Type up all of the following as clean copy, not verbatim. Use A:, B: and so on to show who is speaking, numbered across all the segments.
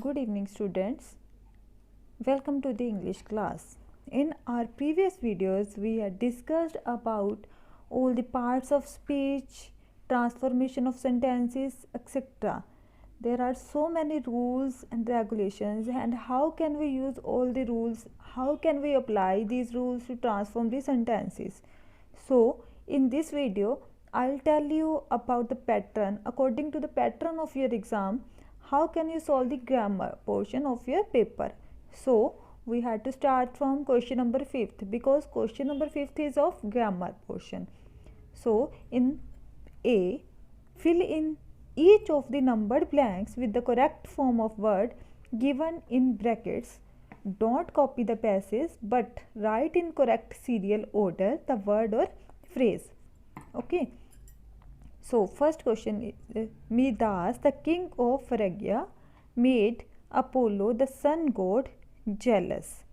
A: Good evening, students. Welcome to the English class. In our previous videos, we had discussed about all the parts of speech, transformation of sentences, etc. There are so many rules and regulations, and how can we use all the rules? How can we apply these rules to transform the sentences? So, in this video, I'll tell you about the pattern. According to the pattern of your exam, how can you solve the grammar portion of your paper? So, we had to start from question number 5th because question number 5th is of grammar portion. So, in A, fill in each of the numbered blanks with the correct form of word given in brackets. Don't copy the passage but write in correct serial order the word or phrase. Okay. So, first question is Midas, the king of Phrygia, made Apollo, the sun god, jealous.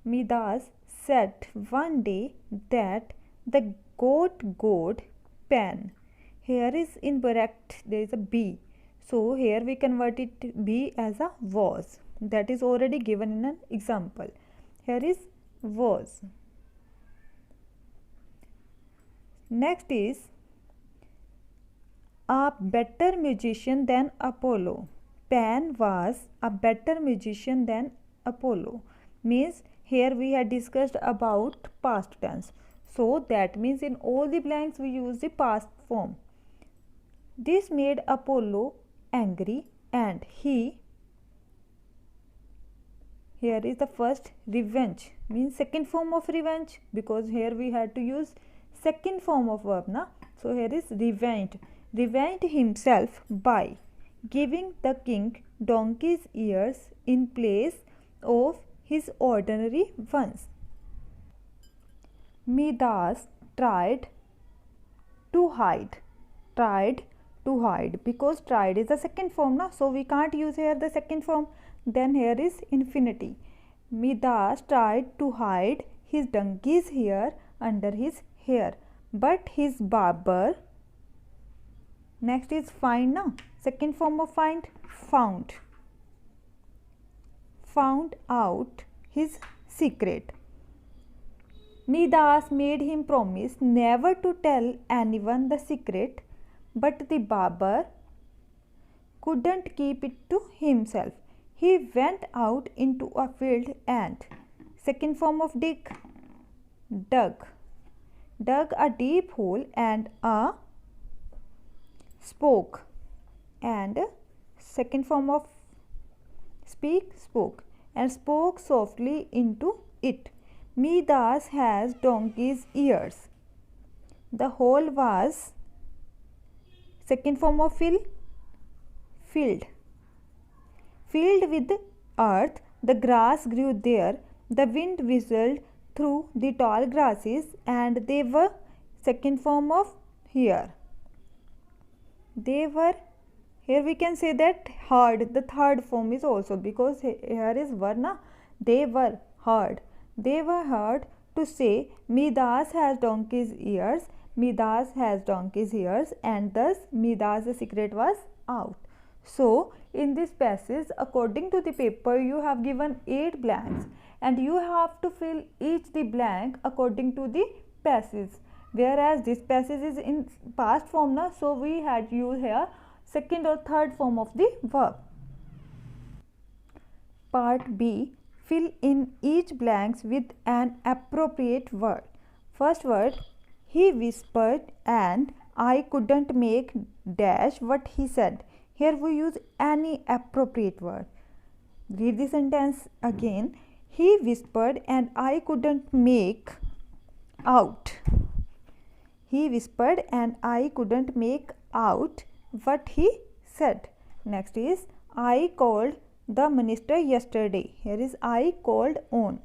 A: Midas said one day that the god Pan. Here is incorrect, there is a B. So, here we convert it B as a was. That is already given in an example. Here is was. Next is a better musician than Apollo. Pan was a better musician than Apollo. Means here we had discussed about past tense. So that means in all the blanks we use the past form. This made Apollo angry and he, here is the first revenge, means second form of revenge, because here we had to use second form of verb na. So here is revenged himself by giving the king donkey's ears in place of his ordinary ones. Midas tried to hide because tried is the second form na, so we can't use here the second form. Then here is infinity. Midas tried to hide his donkey's hair under his hair, but his barber, next is find na, second form of find, found out his secret. Midas made him promise never to tell anyone the secret, but the barber couldn't keep it to himself. He went out into a field and, second form of dig, dug a deep hole and a spoke, and second form of spoke and spoke softly into it. Midas has donkey's ears. The hole was, second form of filled with earth. The grass grew there. The wind whistled through the tall grasses and they were, second form of here. They were, here we can say that heard, the third form is also, because here is varna, they were heard. They were heard to say Midas has donkey's ears, Midas has donkey's ears, and thus Midas' secret was out. So, in this passage, according to the paper, you have given 8 blanks and you have to fill each the blank according to the passage. Whereas this passage is in past form na, so we had used here second or third form of the verb. Part B, fill in each blanks with an appropriate word. First word, he whispered and I couldn't make dash what he said. Here we use any appropriate word. Read the sentence again. He whispered and I couldn't make out. He whispered and I couldn't make out what he said. Next is I called the minister yesterday. Here is I called on.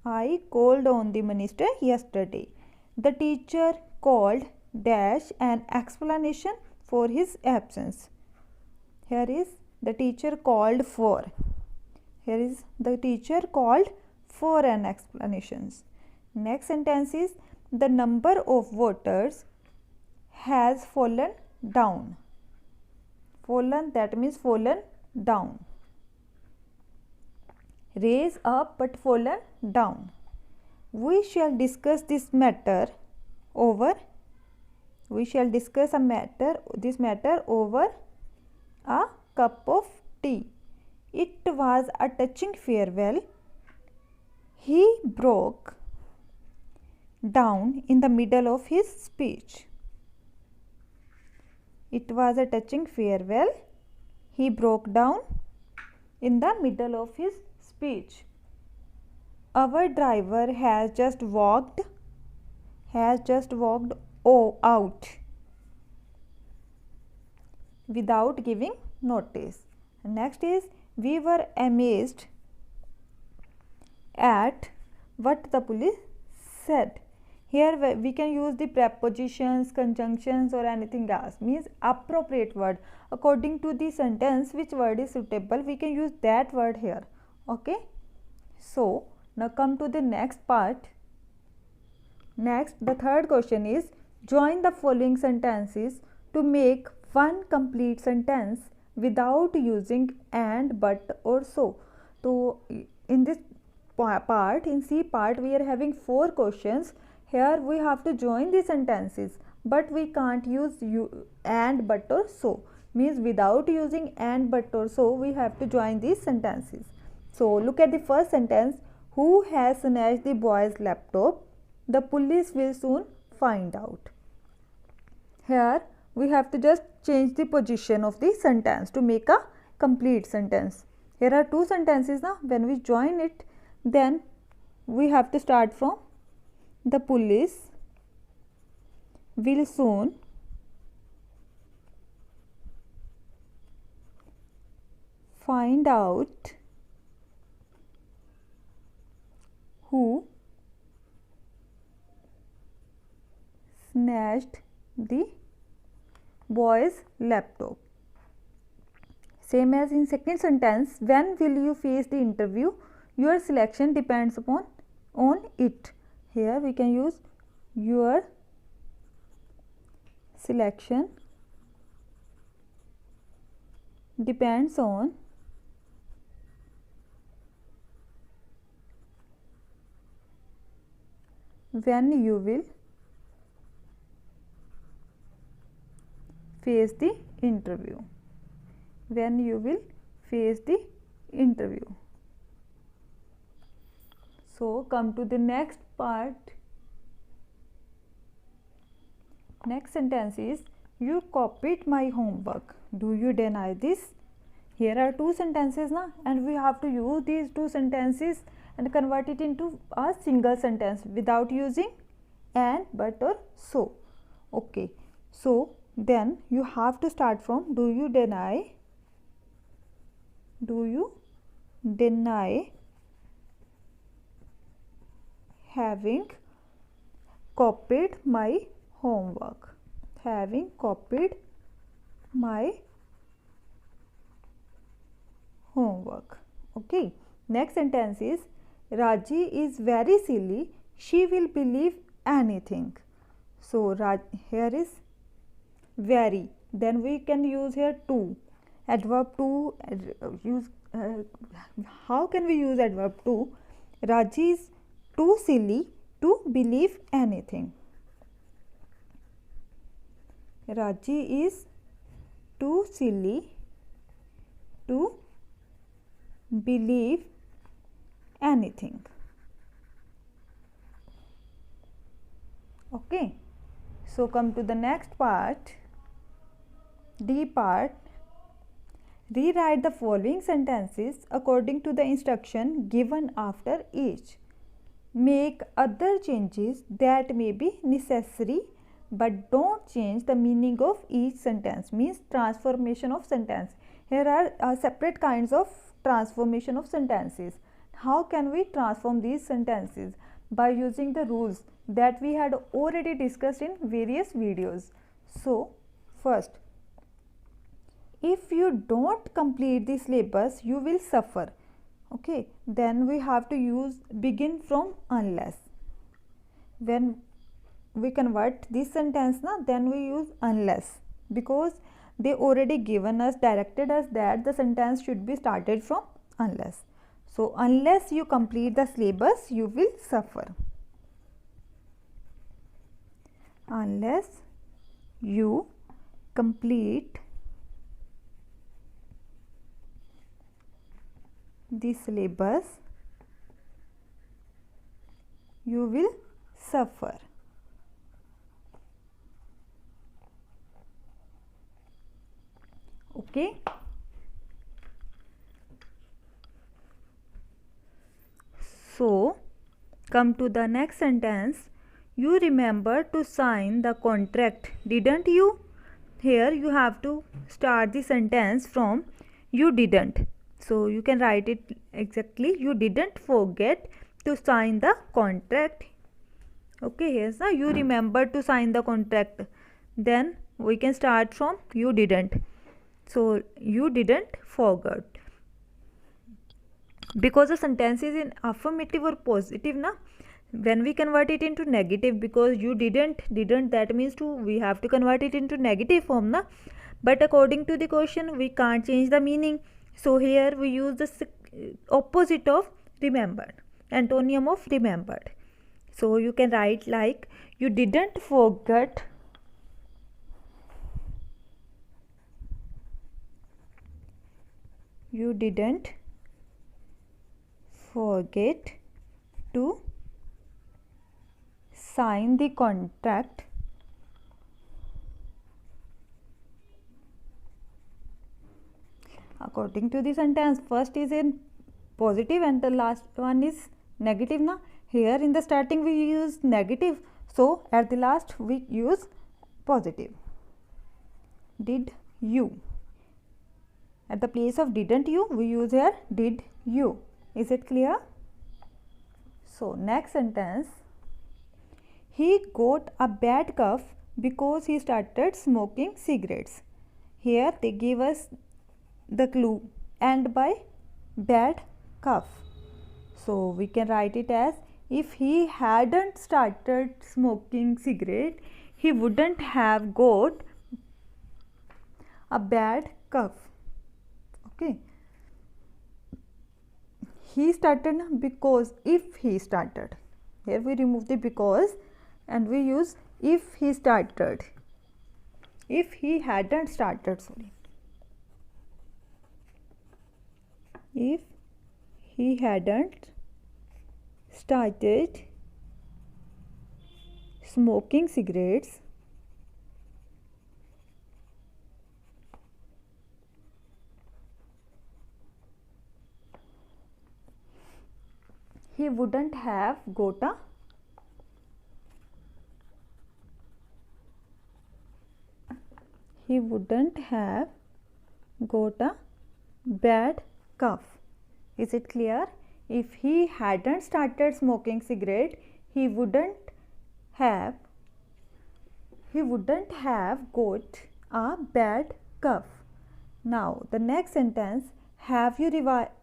A: I called on the minister yesterday. The teacher called dash an explanation for his absence. Here is the teacher called for. Here is the teacher called for an explanation. Next sentence is the number of voters has fallen down. Fallen, that means fallen down. raise up but fallen down. We shall discuss this matter over over a cup of tea. It was a touching farewell. He broke down in the middle of his speech. It was a touching farewell. He broke down in the middle of his speech. Our driver has just walked out without giving notice. Next is, we were amazed at what the police said. Here we can use the prepositions, conjunctions or anything else, means appropriate word according to the sentence. Which word is suitable, we can use that word here. Okay, so now come to the next part. Next, the third question is, join the following sentences to make one complete sentence without using and, but or so. So in this part, in C part, we are having 4 questions. Here we have to join the sentences, but we can't use and, but or so, means without using and, but or so we have to join these sentences. So look at the first sentence. Who has snatched the boy's laptop? The police will soon find out. Here we have to just change the position of the sentence to make a complete sentence. Here are 2 sentences now. When we join it, then we have to start from the police will soon find out who snatched the boy's laptop. Same as in second sentence, when will you face the interview? Your selection depends on it. Here we can use your selection depends on when you will face the interview. When you will face the interview. So come to the next part. Next sentence is, you copied my homework. Do you deny this? Here are 2 sentences now, and we have to use these 2 sentences and convert it into a single sentence without using and, but or so. Okay, so then you have to start from, do you deny having copied my homework? Having copied my homework. Okay, next sentence is, Raji is very silly. She will believe anything. So here is very, then we can use here to, adverb to, use how can we use adverb to? Raji is too silly to believe anything. Raji is too silly to believe anything. Okay, so come to the next part, D part. Rewrite the following sentences according to the instruction given after each. Make other changes that may be necessary, but don't change the meaning of each sentence, means transformation of sentence. Here are separate kinds of transformation of sentences. How can we transform these sentences? By using the rules that we had already discussed in various videos. So first, if you don't complete the syllabus, you will suffer. Okay, then we have to use begin from unless. When we convert this sentence now, then we use unless, because they already given us, directed us that the sentence should be started from unless. So unless you complete the syllabus, you will suffer. Unless you complete the syllabus, you will suffer. Okay. So come to the next sentence. You remember to sign the contract, didn't you? Here you have to start the sentence from you didn't. So you can write it exactly. You didn't forget to sign the contract. Okay, here's the you remember to sign the contract. Then we can start from you didn't. So you didn't forget. Because the sentence is in affirmative or positive, na, when we convert it into negative, because you didn't that means we have to convert it into negative form, na, but according to the question we can't change the meaning. So here we use the opposite of remembered, antonym of remembered. So you can write like you didn't forget to sign the contract according to the sentence. First is in positive and the last one is negative, na. Here in the starting we use negative, so at the last we use positive. Did you? At the place of didn't you, we use here did you. Is it clear? So next sentence. He got a bad cough because he started smoking cigarettes. Here they give us the clue, and by bad cough. So we can write it as if he hadn't started smoking cigarette, he wouldn't have got a bad cough. Okay. He started because if he started. Here we remove the because and we use if he started. If he hadn't started, sorry. If he hadn't started smoking cigarettes, he wouldn't have got a bad cough. Is it clear? If he hadn't started smoking cigarette, he wouldn't have got a bad cough. Now the next sentence, have you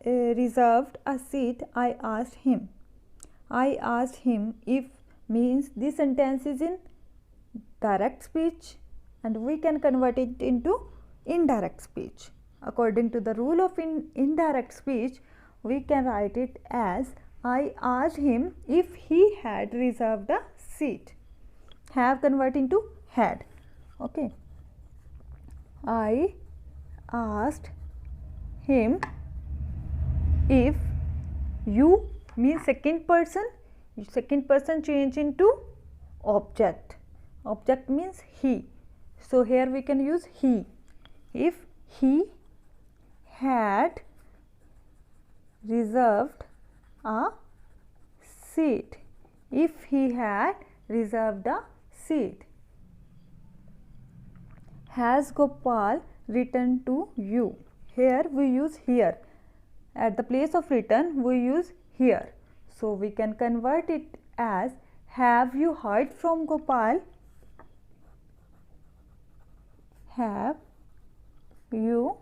A: reserved a seat? I asked him. I asked him if means this sentence is in direct speech and we can convert it into indirect speech. According to the rule of indirect speech, we can write it as I asked him if he had reserved a seat. Have convert into had. Okay. I asked him if you means second person change into object. Object means he. So here we can use he. If he had reserved a seat. If he had reserved a seat. Has Gopal written to you? Here we use here. At the place of written we use here. So we can convert it as have you heard from Gopal? Have you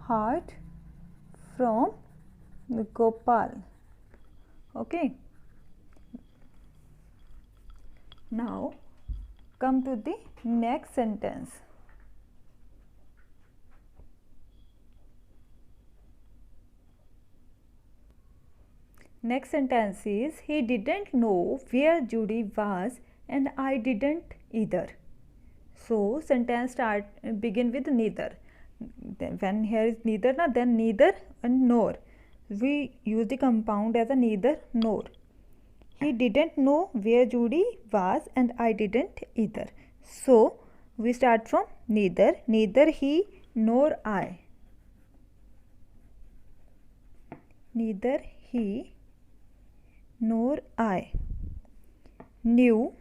A: heard from Gopal? Okay. Now come to the next sentence. Next sentence is, he didn't know where Judy was and I didn't either. So sentence begin with neither. Then when here is neither, then neither and nor. We use the compound as a neither nor. He didn't know where Judy was and I didn't either. So we start from neither. Neither he nor I. Neither he nor I knew.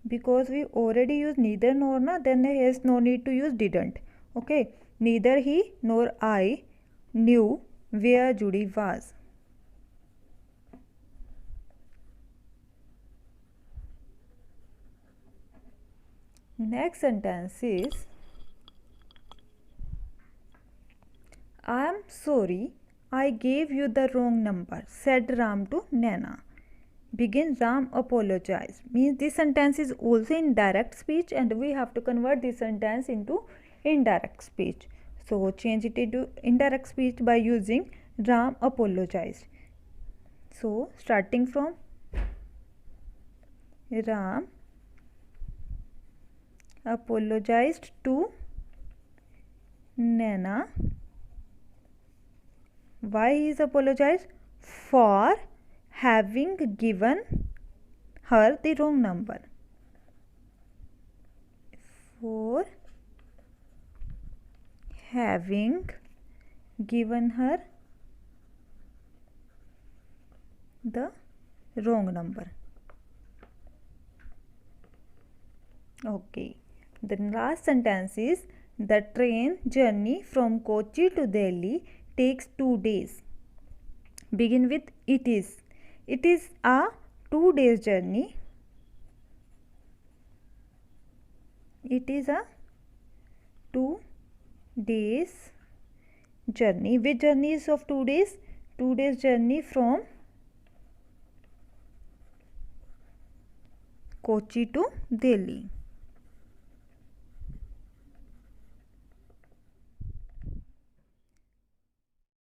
A: Because we already use neither nor, then there is no need to use didn't. Okay, neither he nor I knew where Judy was. Next sentence is, I am sorry I gave you the wrong number, said Ram to Naina. Begin Ram apologize. Means this sentence is also in direct speech and we have to convert this sentence into indirect speech. So change it into indirect speech by using Ram apologized. So starting from Ram apologized to Naina. Why he is apologized? For having given her the wrong number. For having given her the wrong number. Okay. The last sentence is, the train journey from Kochi to Delhi takes 2 days. Begin with it is. It is a 2 days journey. It is a 2 days journey. Which journey is of 2 days? 2 days journey from Kochi to Delhi.